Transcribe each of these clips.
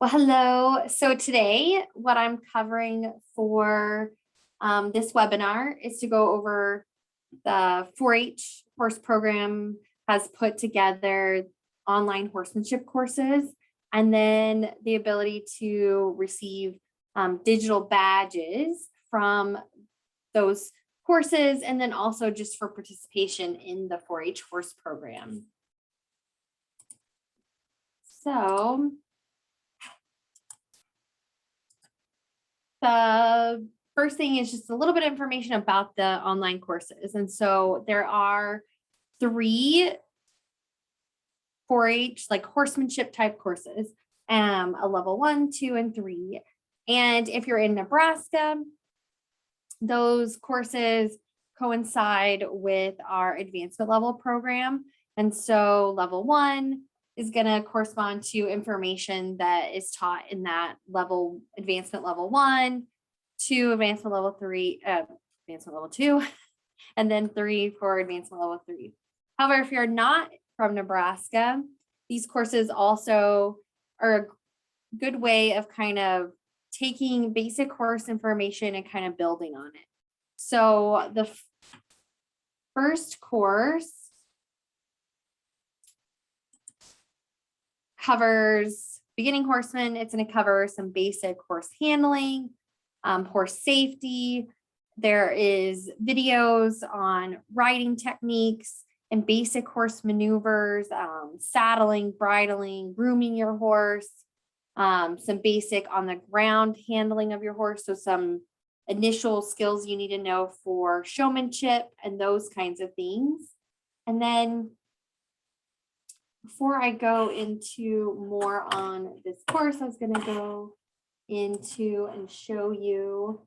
Well, hello. So today, what I'm covering for this webinar is to go over the 4-H horse program has put together online horsemanship courses, and then the ability to receive digital badges from those courses, and then also just for participation in the 4-H horse program. So the first thing is just a little bit of information about the online courses. And so there are 3 4-H like horsemanship type courses, a level 1, 2, and 3. And if you're in Nebraska, those courses coincide with our advancement level program. And so level 1 is going to correspond to information that is taught in that level, advancement level 1, 2, advancement level 3, advancement level 2, and then 3 for advancement level 3. However, if you're not from Nebraska, these courses also are a good way of kind of taking basic horse information and kind of building on it. So the first course covers beginning horseman. It's going to cover some basic horse handling, horse safety. There is videos on riding techniques and basic horse maneuvers, saddling, bridling, grooming your horse, some basic on the ground handling of your horse. So some initial skills you need to know for showmanship and those kinds of things. And then before I go into more on this course, I was going to go into and show you.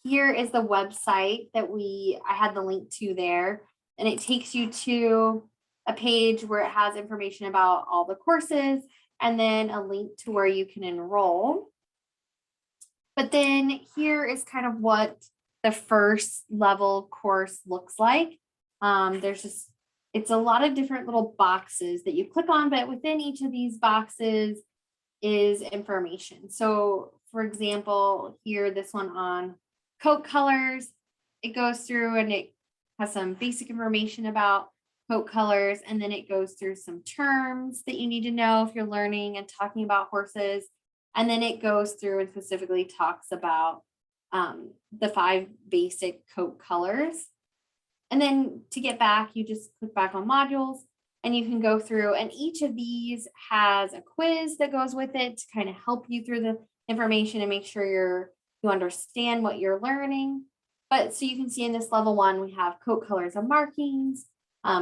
Here is the website that I had the link to there, and it takes you to a page where it has information about all the courses and then a link to where you can enroll. But then here is kind of what the first level course looks like. It's a lot of different little boxes that you click on, but within each of these boxes is information. So for example, here, this one on coat colors, it goes through and it has some basic information about coat colors, and then it goes through some terms that you need to know if you're learning and talking about horses. And then it goes through and specifically talks about the 5 basic coat colors. And then to get back, you just click back on modules and you can go through, and each of these has a quiz that goes with it to kind of help you through the information and make sure you understand what you're learning. But so you can see in this level 1, we have coat colors and markings,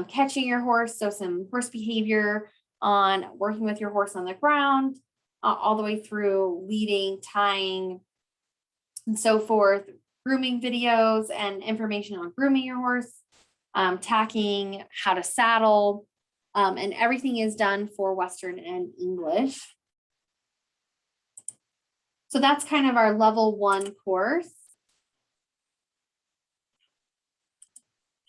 catching your horse. So some horse behavior on working with your horse on the ground, all the way through leading, tying, and so forth, grooming videos and information on grooming your horse, tacking, how to saddle, and everything is done for Western and English. So that's kind of our level 1 course.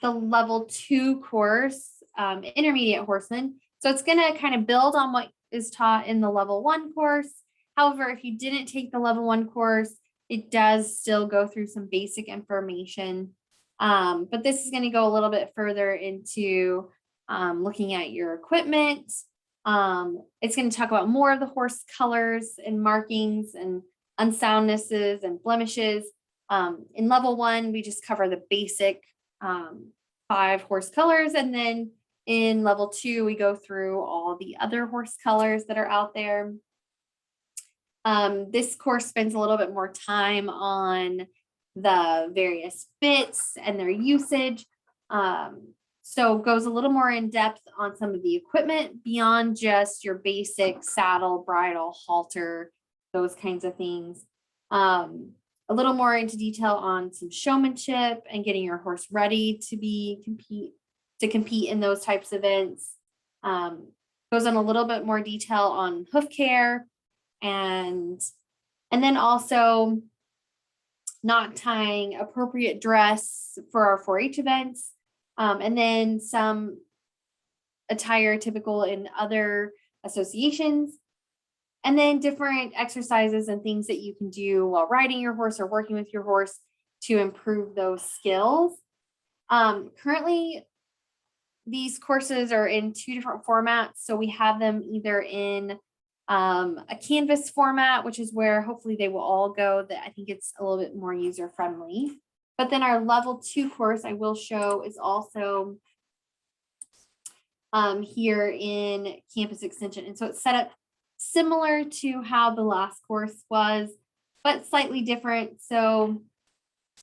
The level 2 course, intermediate horseman. So it's going to kind of build on what is taught in the level 1 course. However, if you didn't take the level 1 course, it does still go through some basic information. But this is going to go a little bit further into looking at your equipment. It's going to talk about more of the horse colors and markings and unsoundnesses and blemishes. In level 1, we just cover the basic 5 horse colors. And then in level 2, we go through all the other horse colors that are out there. This course spends a little bit more time on the various bits and their usage. So goes a little more in depth on some of the equipment beyond just your basic saddle, bridle, halter, those kinds of things. A little more into detail on some showmanship and getting your horse ready to compete in those types of events. Goes on a little bit more detail on hoof care, and then also knot tying, appropriate dress for our 4-H events, and then some attire typical in other associations, and then different exercises and things that you can do while riding your horse or working with your horse to improve those skills. Currently, these courses are in 2 different formats. So we have them either in a Canvas format, which is where hopefully they will all go, that I think it's a little bit more user friendly. But then our level 2 course I will show is also here in Campus Extension. And so it's set up similar to how the last course was, but slightly different. So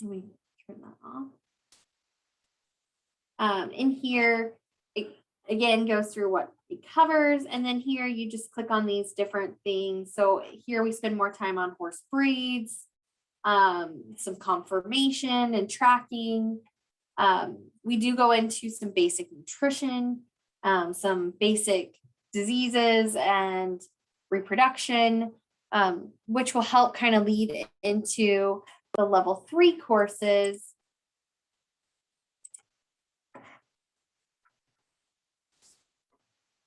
let me turn that off. In here, it again goes through what it covers. And then here you just click on these different things. So here we spend more time on horse breeds, some conformation and tracking. We do go into some basic nutrition, some basic diseases and reproduction, which will help kind of lead into the level 3 courses.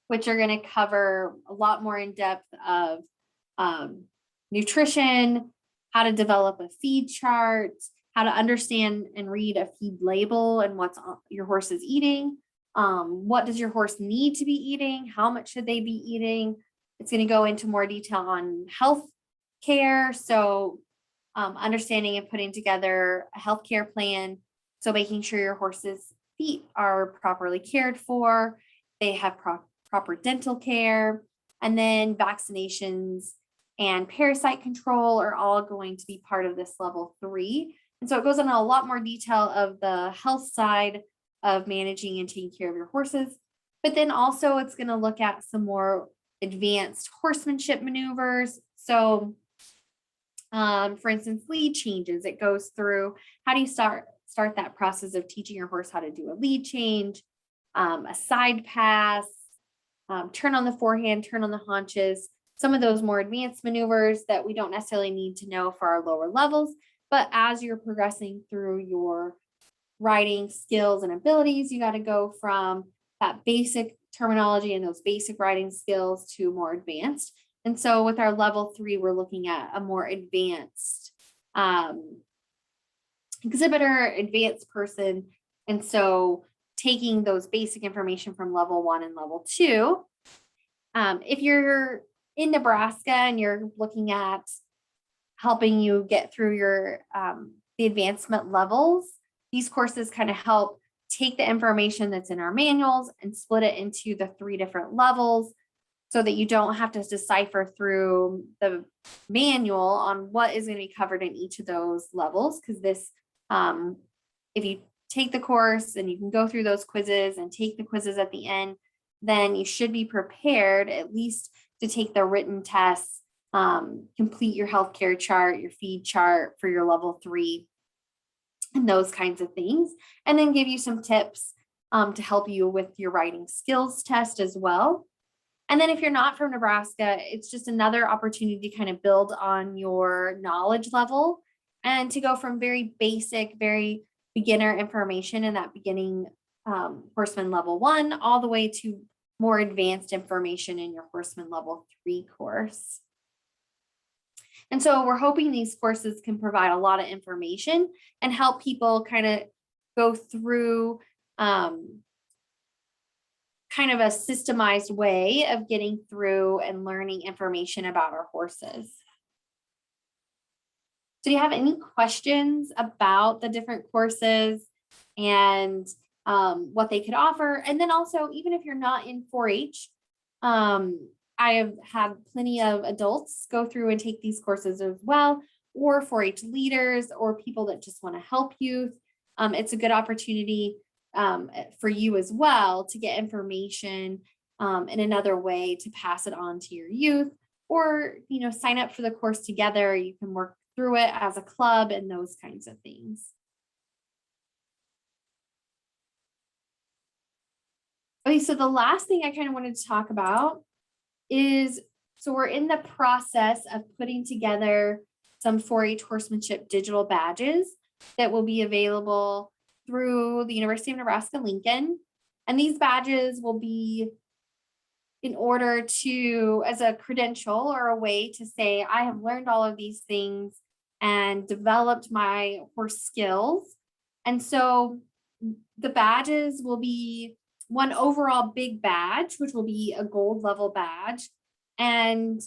Which are going to cover a lot more in depth of nutrition, how to develop a feed chart, how to understand and read a feed label and what's your horse is eating. What does your horse need to be eating? How much should they be eating? It's going to go into more detail on health care. So understanding and putting together a healthcare plan. So making sure your horse's feet are properly cared for. They have proper dental care, and then vaccinations and parasite control are all going to be part of this level 3. And so it goes into a lot more detail of the health side of managing and taking care of your horses. But then also it's going to look at some more advanced horsemanship maneuvers. So for instance, lead changes, it goes through how do you start that process of teaching your horse how to do a lead change, a side pass, turn on the forehand, turn on the haunches, some of those more advanced maneuvers that we don't necessarily need to know for our lower levels. But as you're progressing through your riding skills and abilities, you got to go from that basic terminology and those basic riding skills to more advanced. And so with our level 3, we're looking at a more advanced exhibitor, advanced person. And so taking those basic information from level 1 and level 2. If you're in Nebraska and you're looking at helping you get through your the advancement levels, these courses kind of help take the information that's in our manuals and split it into the 3 different levels so that you don't have to decipher through the manual on what is going to be covered in each of those levels. Because this, if you take the course and you can go through those quizzes and take the quizzes at the end, then you should be prepared at least to take the written tests, complete your healthcare chart, your feed chart for your level 3, and those kinds of things, and then give you some tips to help you with your riding skills test as well. And then if you're not from Nebraska, it's just another opportunity to kind of build on your knowledge level and to go from very basic, very beginner information in that beginning Horseman level 1 all the way to more advanced information in your Horseman level 3 course. And so we're hoping these courses can provide a lot of information and help people kind of go through kind of a systemized way of getting through and learning information about our horses. So do you have any questions about the different courses and what they could offer? And then also, even if you're not in 4-H, I have had plenty of adults go through and take these courses as well, or 4-H leaders or people that just want to help youth. It's a good opportunity for you as well to get information in another way to pass it on to your youth, or sign up for the course together. You can work through it as a club and those kinds of things. Okay, so the last thing I kind of wanted to talk about is, so we're in the process of putting together some 4-H horsemanship digital badges that will be available through the University of Nebraska-Lincoln. And these badges will be in order to, as a credential or a way to say, I have learned all of these things and developed my horse skills. And so the badges will be one overall big badge, which will be a gold level badge. And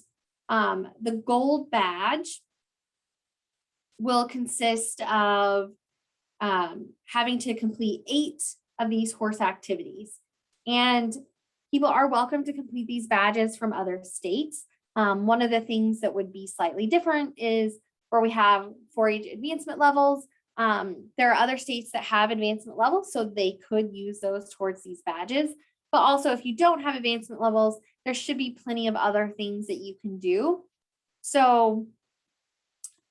the gold badge will consist of having to complete 8 of these horse activities. And people are welcome to complete these badges from other states. One of the things that would be slightly different is where we have 4-H advancement levels. There are other states that have advancement levels, so they could use those towards these badges. But also, if you don't have advancement levels, there should be plenty of other things that you can do. So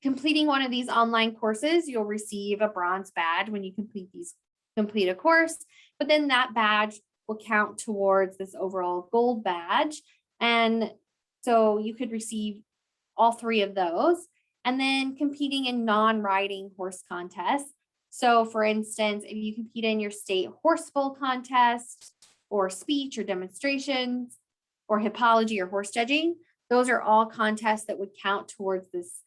completing one of these online courses, you'll receive a bronze badge when you complete a course, but then that badge will count towards this overall gold badge. And so you could receive all 3 of those. And then competing in non-riding horse contests. So for instance, if you compete in your state horseful contest or speech or demonstrations or hippology or horse judging, those are all contests that would count towards this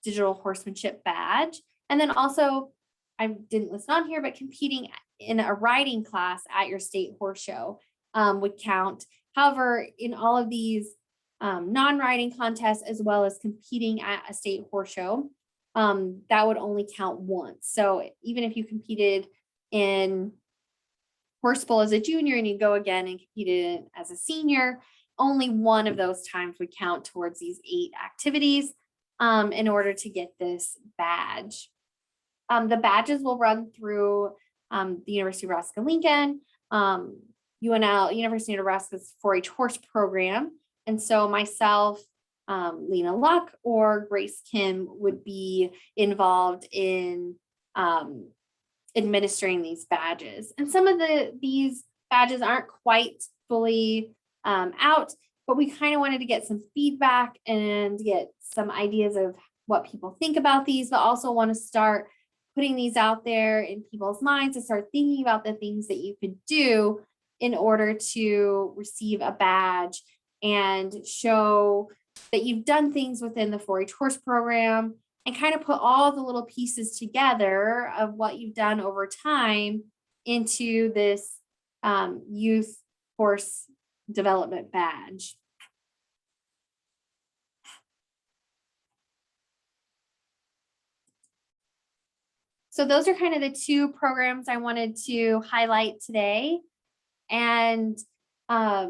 digital horsemanship badge. And then also, I didn't list on here, but competing in a riding class at your state horse show would count. However, in all of these non-riding contests, as well as competing at a state horse show, that would only count once. So even if you competed in horseful as a junior and you go again and competed as a senior, only one of those times would count towards these 8 activities in order to get this badge. The badges will run through the University of Nebraska-Lincoln, UNL, University of Nebraska's 4-H horse program. And so myself, Lena Luck, or Grace Kim would be involved in administering these badges. And some of these badges aren't quite fully out, but we kind of wanted to get some feedback and get some ideas of what people think about these, but also want to start putting these out there in people's minds to start thinking about the things that you could do in order to receive a badge and show that you've done things within the 4-H horse program and kind of put all the little pieces together of what you've done over time into this youth horse development badge. So those are kind of the 2 programs I wanted to highlight today. And I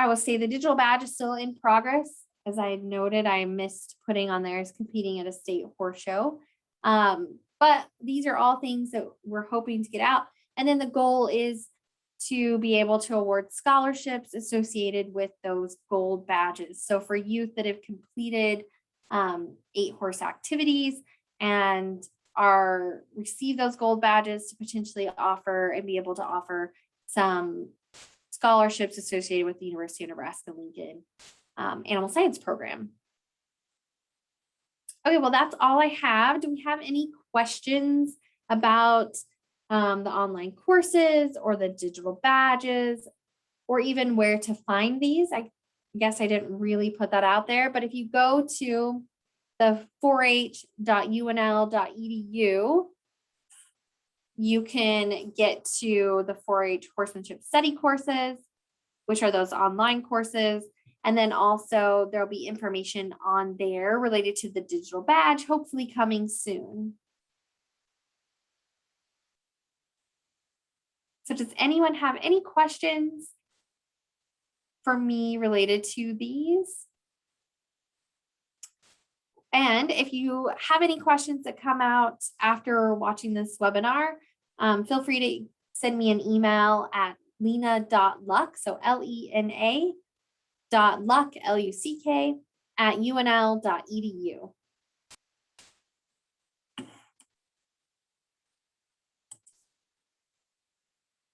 will say the digital badge is still in progress. As I noted, I missed putting on there as competing at a state horse show. But these are all things that we're hoping to get out. And then the goal is to be able to award scholarships associated with those gold badges. So for youth that have completed 8 horse activities and are receive those gold badges to potentially offer and be able to offer some scholarships associated with the University of Nebraska-Lincoln Animal Science program. Okay, well, that's all I have. Do we have any questions about the online courses or the digital badges, or even where to find these? I guess I didn't really put that out there, but if you go to the 4h.unl.edu, you can get to the 4-H horsemanship study courses, which are those online courses. And then also there'll be information on there related to the digital badge, hopefully coming soon. So does anyone have any questions for me related to these? And if you have any questions that come out after watching this webinar, feel free to send me an email at lena.luck, so LENA.luck, LUCK, @unl.edu.